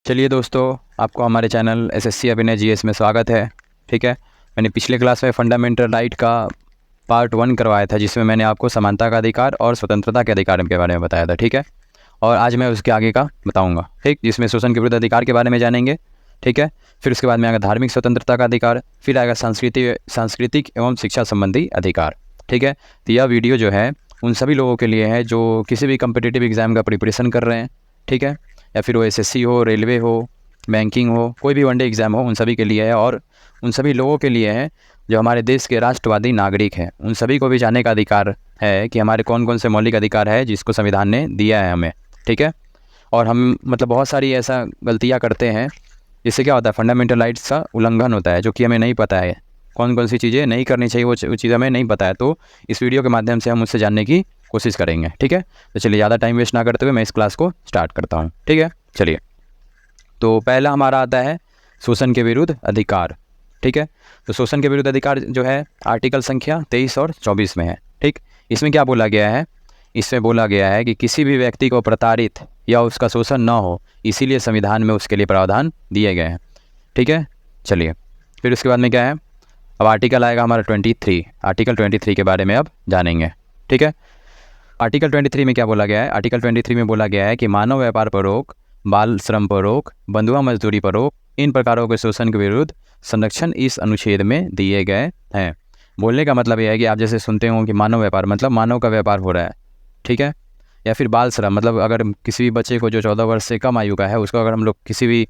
चलिए दोस्तों, आपको हमारे चैनल एसएससी अभिनय जीएस में स्वागत है। ठीक है, मैंने पिछले क्लास में फंडामेंटल राइट का पार्ट 1 करवाया था, जिसमें मैंने आपको समानता का अधिकार और स्वतंत्रता के अधिकार के बारे में बताया था। ठीक है, और आज मैं उसके आगे का बताऊंगा। ठीक, जिसमें शोषण के विरुद्ध अधिकार के बारे में जानेंगे। ठीक है, फिर उसके बाद में आएगा धार्मिक स्वतंत्रता का अधिकार, फिर आएगा सांस्कृतिक एवं शिक्षा संबंधी अधिकार। ठीक है, तो यह वीडियो जो है उन सभी लोगों के लिए है जो किसी भी कम्पिटिटिव एग्जाम का प्रिपरेशन कर रहे हैं। ठीक है, या फिर वो एसएससी हो, रेलवे हो, बैंकिंग हो, कोई भी वनडे एग्ज़ाम हो, उन सभी के लिए है। और उन सभी लोगों के लिए है जो हमारे देश के राष्ट्रवादी नागरिक हैं। उन सभी को भी जानने का अधिकार है कि हमारे कौन कौन से मौलिक अधिकार है जिसको संविधान ने दिया है हमें। ठीक है, और हम बहुत सारी ऐसा गलतियाँ करते हैं जिससे क्या होता है, फंडामेंटल राइट्स का उल्लंघन होता है, जो कि हमें नहीं पता है कौन कौन सी चीज़ें नहीं करनी चाहिए, वो चीज़ हमें नहीं पता है। तो इस वीडियो के माध्यम से हम उससे जानने की कोशिश करेंगे। ठीक है, तो चलिए ज़्यादा टाइम वेस्ट ना करते हुए मैं इस क्लास को स्टार्ट करता हूँ। ठीक है, चलिए। तो पहला हमारा आता है शोषण के विरुद्ध अधिकार। ठीक है, तो शोषण के विरुद्ध अधिकार जो है आर्टिकल संख्या 23 और 24 में है। ठीक, इसमें क्या बोला गया है? इसमें बोला गया है कि किसी भी व्यक्ति को प्रताड़ित या उसका शोषण न हो, इसीलिए संविधान में उसके लिए प्रावधान दिए गए हैं। ठीक है, चलिए फिर उसके बाद में क्या है, अब आर्टिकल आएगा हमारा 23। आर्टिकल 23 के बारे में अब जानेंगे। ठीक है, आर्टिकल 23 में क्या बोला गया है? आर्टिकल 23 में बोला गया है कि मानव व्यापार पर रोक, बाल श्रम पर रोक, बंधुआ मजदूरी पर रोक, इन प्रकारों के शोषण के विरुद्ध संरक्षण इस अनुच्छेद में दिए गए हैं। बोलने का मतलब यह है कि आप जैसे सुनते हो कि मानव व्यापार मतलब मानव का व्यापार हो रहा है। ठीक है, या फिर बाल श्रम मतलब अगर किसी भी बच्चे को जो 14 वर्ष से कम आयु का है उसको अगर हम लोग किसी भी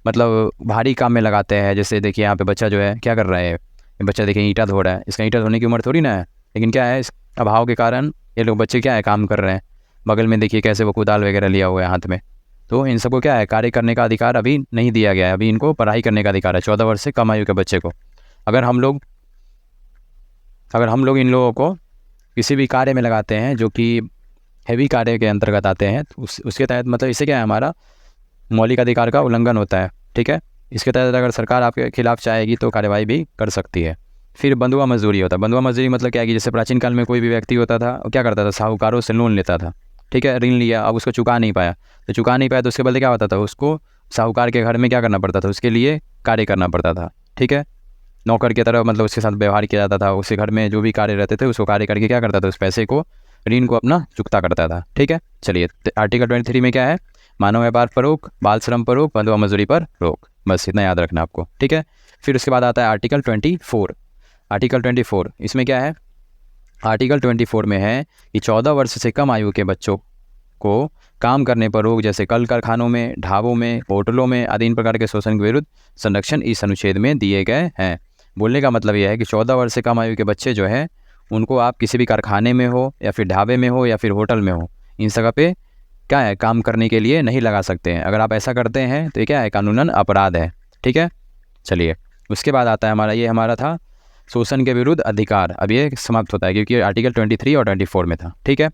भारी काम में लगाते हैं, जैसे देखिए यहाँ पे बच्चा जो है क्या कर रहा है, ये बच्चा देखिए ईंटा धो रहा है। इसका ईंटा धोने की उम्र थोड़ी ना है, लेकिन क्या है, इस अभाव के कारण ये लोग बच्चे क्या है काम कर रहे हैं। बगल में देखिए कैसे वो कुदाल वगैरह लिया हुआ है हाथ में। तो इन सबको क्या है, कार्य करने का अधिकार अभी नहीं दिया गया है। अभी इनको पढ़ाई करने का अधिकार है 14 वर्ष से कम आयु के बच्चे को। अगर हम लोग इन लोगों को किसी भी कार्य में लगाते हैं जो कि हैवी कार्य के अंतर्गत आते हैं, तो उसके तहत इससे क्या है, हमारा मौलिक अधिकार का उल्लंघन होता है। ठीक है, इसके तहत अगर सरकार आपके खिलाफ चाहेगी तो कार्यवाही भी कर सकती है। फिर बंधुआ मजदूरी होता है। बंधुआ मजदूरी मतलब क्या है कि जैसे प्राचीन काल में कोई भी व्यक्ति होता था, वो क्या करता था, साहूकारों से लोन लेता था। ठीक है, ऋण लिया, अब उसको चुका नहीं पाया तो उसके बदले क्या होता था, उसको साहूकार के घर में क्या करना पड़ता था, उसके लिए कार्य करना पड़ता था। ठीक है, नौकर की तरह उसके साथ व्यवहार किया जाता था। उसके घर में जो भी कार्य रहते थे उसको कार्य करके क्या करता था, उस पैसे को, ऋण को अपना चुकता करता था। ठीक है, चलिए आर्टिकल 23 में क्या है, मानव व्यापार पर रोक, बाल श्रम पर रोक, बंधुआ मजदूरी पर रोक। बस इतना याद रखना आपको। ठीक है, फिर उसके बाद आता है आर्टिकल 24। आर्टिकल 24 इसमें क्या है, आर्टिकल 24 में है कि 14 वर्ष से कम आयु के बच्चों को काम करने पर रोक, जैसे कल कारखानों में, ढाबों में, होटलों में आदि इन प्रकार के शोषण के विरुद्ध संरक्षण इस अनुच्छेद में दिए गए हैं। बोलने का मतलब यह है कि 14 वर्ष से कम आयु के बच्चे जो है उनको आप किसी भी कारखाने में हो या फिर ढाबे में हो या फिर होटल में हो, इन जगह पे क्या है, काम करने के लिए नहीं लगा सकते हैं। अगर आप ऐसा करते हैं तो ये क्या है, कानूनन अपराध है। ठीक है, चलिए उसके बाद आता है हमारा था शोषण के विरुद्ध अधिकार। अब ये समाप्त होता है क्योंकि आर्टिकल 23 और 24 में था। ठीक है,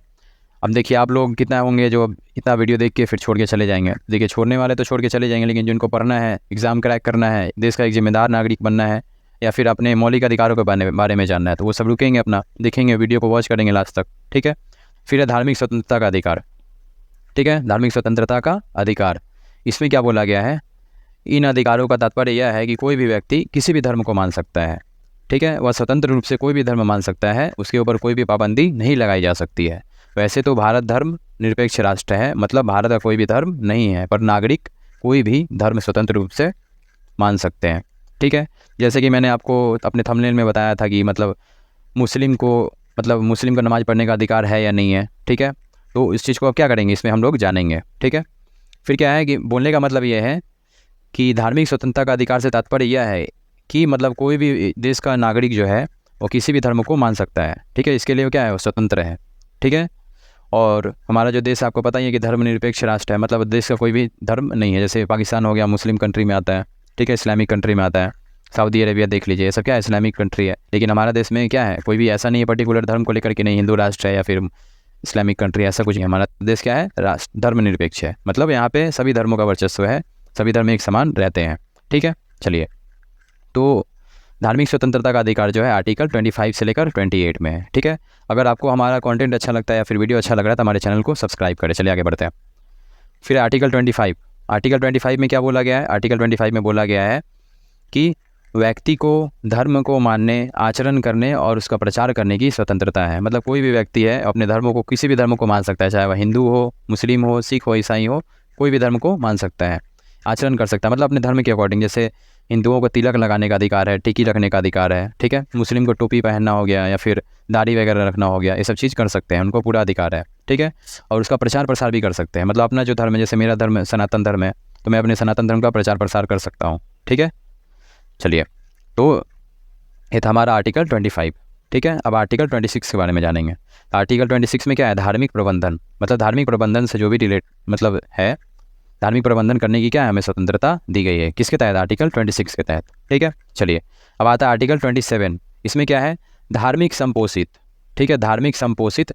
अब देखिए आप लोग कितना होंगे जो इतना वीडियो देख के फिर छोड़ के चले जाएंगे। देखिए छोड़ने वाले तो छोड़ के चले जाएंगे, लेकिन जिनको पढ़ना है, एग्ज़ाम क्रैक करना है, देश का एक जिम्मेदार नागरिक बनना है, या फिर अपने मौलिक अधिकारों के बारे में जानना है, तो वो सब रुकेंगे, अपना देखेंगे, वीडियो को वॉच करेंगे लास्ट तक। ठीक है, फिर है धार्मिक स्वतंत्रता का अधिकार। ठीक है, धार्मिक स्वतंत्रता का अधिकार, इसमें क्या बोला गया है, इन अधिकारों का तात्पर्य यह है कि कोई भी व्यक्ति किसी भी धर्म को मान सकता है। ठीक है, वह स्वतंत्र रूप से कोई भी धर्म मान सकता है, उसके ऊपर कोई भी पाबंदी नहीं लगाई जा सकती है। वैसे तो भारत धर्म निरपेक्ष राष्ट्र है, मतलब भारत का कोई भी धर्म नहीं है, पर नागरिक कोई भी धर्म स्वतंत्र रूप से मान सकते हैं। ठीक है, जैसे कि मैंने आपको अपने थंबनेल में बताया था कि मुस्लिम को नमाज़ पढ़ने का अधिकार है या नहीं है। ठीक है, तो इस चीज़ को अब क्या करेंगे, इसमें हम लोग जानेंगे। ठीक है, फिर क्या है कि बोलने का मतलब ये है कि धार्मिक स्वतंत्रता का अधिकार से तात्पर्य यह है कि कोई भी देश का नागरिक जो है वो किसी भी धर्म को मान सकता है। ठीक है, इसके लिए वो क्या है, वो स्वतंत्र है। ठीक है, और हमारा जो देश आपको पता ही है कि धर्मनिरपेक्ष राष्ट्र है, मतलब देश का कोई भी धर्म नहीं है। जैसे पाकिस्तान हो गया, मुस्लिम कंट्री में आता है। ठीक है, इस्लामिक कंट्री में आता है। सऊदी अरेबिया देख लीजिए, ये सब क्या है, इस्लामिक कंट्री है। लेकिन हमारा देश में क्या है, कोई भी ऐसा नहीं है पर्टिकुलर धर्म को लेकर के, नहीं हिंदू राष्ट्र है या फिर इस्लामिक कंट्री, ऐसा कुछ नहीं। हमारा देश क्या है, राष्ट्र धर्मनिरपेक्ष है, मतलब यहाँ पे सभी धर्मों का वर्चस्व है, सभी धर्म एक समान रहते हैं। ठीक है, चलिए, तो धार्मिक स्वतंत्रता का अधिकार जो है आर्टिकल 25 से लेकर 28 में है। ठीक है, अगर आपको हमारा कंटेंट अच्छा लगता है या फिर वीडियो अच्छा लग रहा है तो हमारे चैनल को सब्सक्राइब करें। चलिए आगे बढ़ते हैं। फिर आर्टिकल 25। आर्टिकल 25 में क्या बोला गया है? आर्टिकल 25 में बोला गया है कि व्यक्ति को धर्म को मानने, आचरण करने और उसका प्रचार करने की स्वतंत्रता है। मतलब कोई भी व्यक्ति है अपने धर्म को, किसी भी धर्म को मान सकता है, चाहे वह हिंदू हो, मुस्लिम हो, सिख हो, ईसाई हो, कोई भी धर्म को मान सकता है, आचरण कर सकता है, मतलब अपने धर्म के अकॉर्डिंग। जैसे हिंदुओं को तिलक लगाने का अधिकार है, टिकी रखने का अधिकार है, ठीक है। मुस्लिम को टोपी पहनना हो गया या फिर दाढ़ी वगैरह रखना हो गया, ये सब चीज़ कर सकते हैं, उनको पूरा अधिकार है, ठीक है। और उसका प्रचार प्रसार भी कर सकते हैं। मतलब अपना जो धर्म है, जैसे मेरा धर्म सनातन धर्म है, तो मैं अपने सनातन धर्म का प्रचार प्रसार कर सकता हूँ, ठीक है। चलिए, तो ये था हमारा आर्टिकल 25, ठीक है। अब आर्टिकल 26 के बारे में जानेंगे। आर्टिकल 26 में क्या है? धार्मिक प्रबंधन। मतलब धार्मिक प्रबंधन से जो भी रिलेट मतलब है, धार्मिक प्रबंधन करने की क्या है, हमें स्वतंत्रता दी गई है। किसके तहत? आर्टिकल 26 के तहत, ठीक है। चलिए, अब आता है आर्टिकल 27। इसमें क्या है? धार्मिक संपोषित, ठीक है। धार्मिक संपोषित,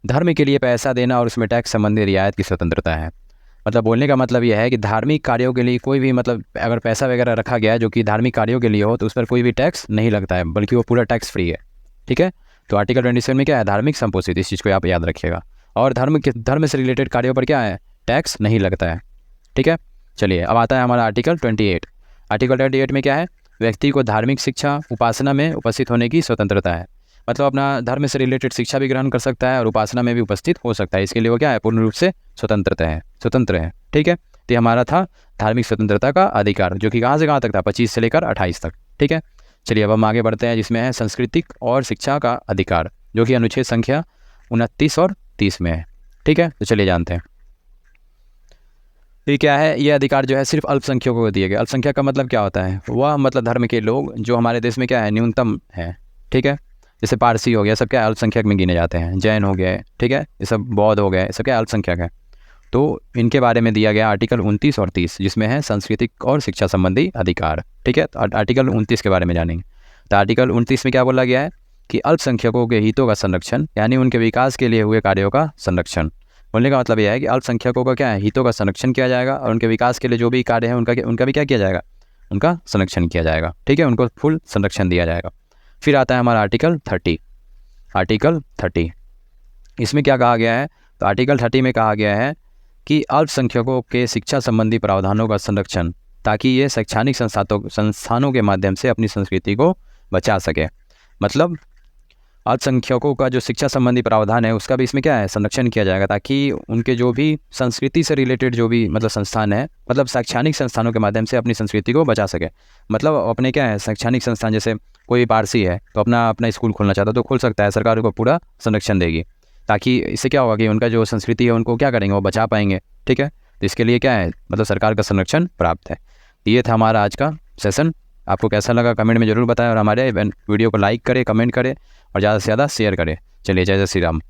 धर्म के लिए पैसा देना और उसमें टैक्स संबंधी रियायत की स्वतंत्रता है। मतलब बोलने का मतलब यह है कि धार्मिक कार्यों के लिए कोई भी, मतलब अगर पैसा वगैरह रखा गया है जो कि धार्मिक कार्यों के लिए हो, तो उस पर कोई भी टैक्स नहीं लगता है, बल्कि वो पूरा टैक्स फ्री है, ठीक है। तो आर्टिकल 27 में क्या है? धार्मिक संपोषित, इस चीज़ को आप याद रखिएगा। और धर्म से रिलेटेड कार्यों पर क्या है? टैक्स नहीं लगता है, ठीक है। चलिए, अब आता है हमारा आर्टिकल 28। आर्टिकल 28 में क्या है? व्यक्ति को धार्मिक शिक्षा, उपासना में उपस्थित होने की स्वतंत्रता है। मतलब अपना धर्म से रिलेटेड शिक्षा भी ग्रहण कर सकता है और उपासना में भी उपस्थित हो सकता है। इसके लिए वो क्या है? पूर्ण रूप से स्वतंत्र है, ठीक है। तो ये हमारा था धार्मिक स्वतंत्रता का अधिकार, जो कि कहाँ से कहाँ तक था? 25 से लेकर 28 तक, ठीक है। चलिए, अब हम आगे बढ़ते हैं, जिसमें है सांस्कृतिक और शिक्षा का अधिकार, जो कि अनुच्छेद संख्या 29 और 30 में है, ठीक है। तो चलिए जानते हैं ये क्या है। ये अधिकार जो है सिर्फ अल्पसंख्यकों को दिए गए। अल्पसंख्यक का मतलब क्या होता है? वह मतलब धर्म के लोग जो हमारे देश में क्या है? न्यूनतम है, ठीक है। जैसे पारसी हो गया, सब क्या अल्पसंख्यक में गिने जाते हैं। जैन हो गए, ठीक है, ये सब बौद्ध हो गए, सब क्या अल्पसंख्यक है। तो इनके बारे में दिया गया आर्टिकल 29 और 30, जिसमें है सांस्कृतिक और शिक्षा संबंधी अधिकार, ठीक है। तो आर्टिकल 29 के बारे में जानेंगे। तो आर्टिकल 29 में क्या बोला गया है कि अल्पसंख्यकों के हितों का संरक्षण, यानी उनके विकास के लिए हुए कार्यों का संरक्षण। बोलने का मतलब यह है कि अल्पसंख्यकों का क्या है? हितों का संरक्षण किया जाएगा और उनके विकास के लिए जो भी कार्य है उनका भी क्या किया जाएगा? उनका संरक्षण किया जाएगा, ठीक है। उनको फुल संरक्षण दिया जाएगा। फिर आता है हमारा आर्टिकल 30। आर्टिकल 30, इसमें क्या कहा गया है? तो आर्टिकल 30 में कहा गया है कि अल्पसंख्यकों के शिक्षा संबंधी प्रावधानों का संरक्षण, ताकि ये शैक्षणिक संस्थानों के माध्यम से अपनी संस्कृति को बचा सके। मतलब अल्पसंख्यकों का जो शिक्षा संबंधी प्रावधान है, उसका भी इसमें क्या है? संरक्षण किया जाएगा, ताकि उनके जो भी संस्कृति से रिलेटेड जो भी मतलब संस्थान है, मतलब शैक्षणिक संस्थानों के माध्यम से अपनी संस्कृति को बचा सके। मतलब अपने क्या है, शैक्षणिक संस्थान, जैसे कोई पारसी है तो अपना स्कूल खोलना चाहता है तो खोल सकता है, सरकार को पूरा संरक्षण देगी, ताकि इससे क्या होगा कि उनका जो संस्कृति है उनको क्या करेंगे? वो बचा पाएंगे, ठीक है। तो इसके लिए क्या है? मतलब सरकार का संरक्षण प्राप्त है। ये था हमारा आज का सेशन। आपको कैसा लगा कमेंट में ज़रूर बताएं और हमारे वीडियो को लाइक करें, कमेंट करें और ज़्यादा से ज़्यादा शेयर करें। चलिए, जय जय श्री राम।